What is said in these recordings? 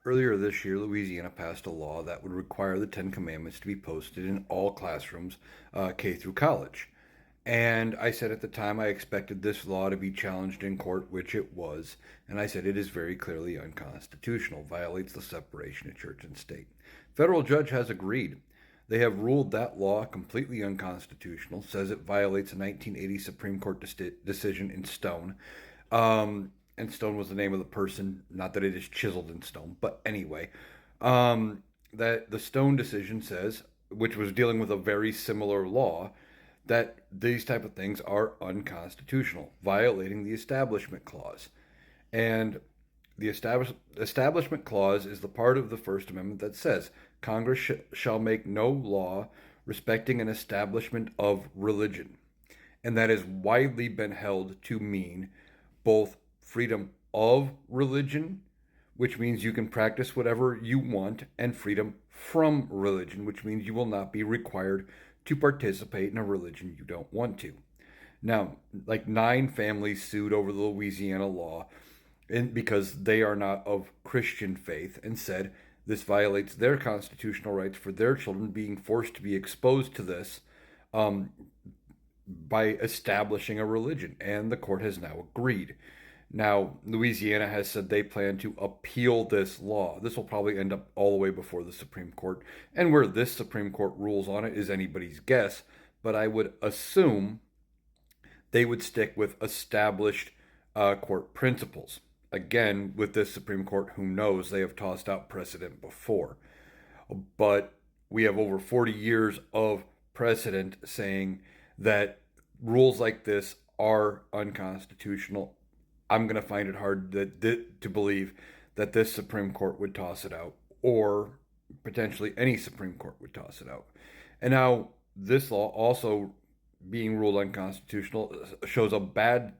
Earlier this year, Louisiana passed a law that would require the Ten Commandments to be posted in all classrooms, K through college. And I said at the time I expected this law to be challenged in court, which it was. And I said it is very clearly unconstitutional, violates the separation of church and state. Federal judge has agreed. They have ruled that law completely unconstitutional, says it violates a 1980 Supreme Court decision in Stone. And Stone was the name of the person, not that it is chiseled in stone, but anyway, that the Stone decision says, which was dealing with a very similar law, that these type of things are unconstitutional, violating the Establishment Clause. And the Establishment Clause is the part of the First Amendment that says Congress shall make no law respecting an establishment of religion. And that has widely been held to mean both freedom of religion, which means you can practice whatever you want, and freedom from religion, which means you will not be required to participate in a religion you don't want to. Now, like 9 families sued over the Louisiana law because they are not of Christian faith and said this violates their constitutional rights for their children being forced to be exposed to this um, by establishing a religion. And the court has now agreed. Now, Louisiana has said they plan to appeal this law. This will probably end up all the way before the Supreme Court. And where this Supreme Court rules on it is anybody's guess. But I would assume they would stick with established court principles. Again, with this Supreme Court, who knows? They have tossed out precedent before. But we have over 40 years of precedent saying that rules like this are unconstitutional. I'm going to find it hard to believe that this Supreme Court would toss it out, or potentially any Supreme Court would toss it out. And now, this law also being ruled unconstitutional shows a bad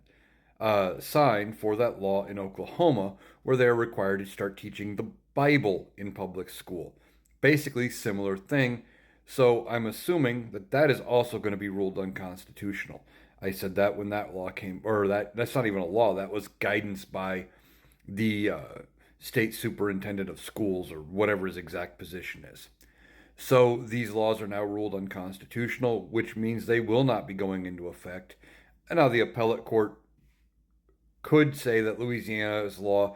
sign for that law in Oklahoma, where they are required to start teaching the Bible in public school. Basically, similar thing. So I'm assuming that that is also going to be ruled unconstitutional. I said that when that law came, or that's not even a law, that was guidance by the state superintendent of schools, or whatever his exact position is. So these laws are now ruled unconstitutional, which means they will not be going into effect. And now the appellate court could say that Louisiana's law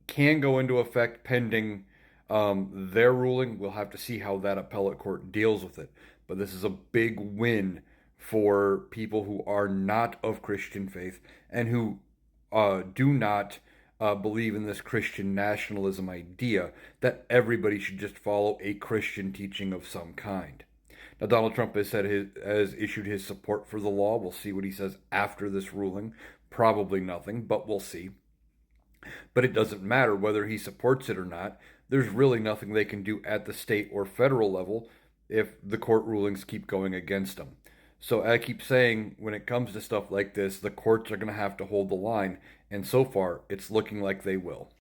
can go into effect pending their ruling. We'll have to see how that appellate court deals with it. But this is a big win for people who are not of Christian faith and who do not believe in this Christian nationalism idea that everybody should just follow a Christian teaching of some kind. Now, Donald Trump has issued his support for the law. We'll see what he says after this ruling. Probably nothing, but we'll see. But it doesn't matter whether he supports it or not. There's really nothing they can do at the state or federal level if the court rulings keep going against them. So I keep saying when it comes to stuff like this, the courts are going to have to hold the line. And so far, it's looking like they will.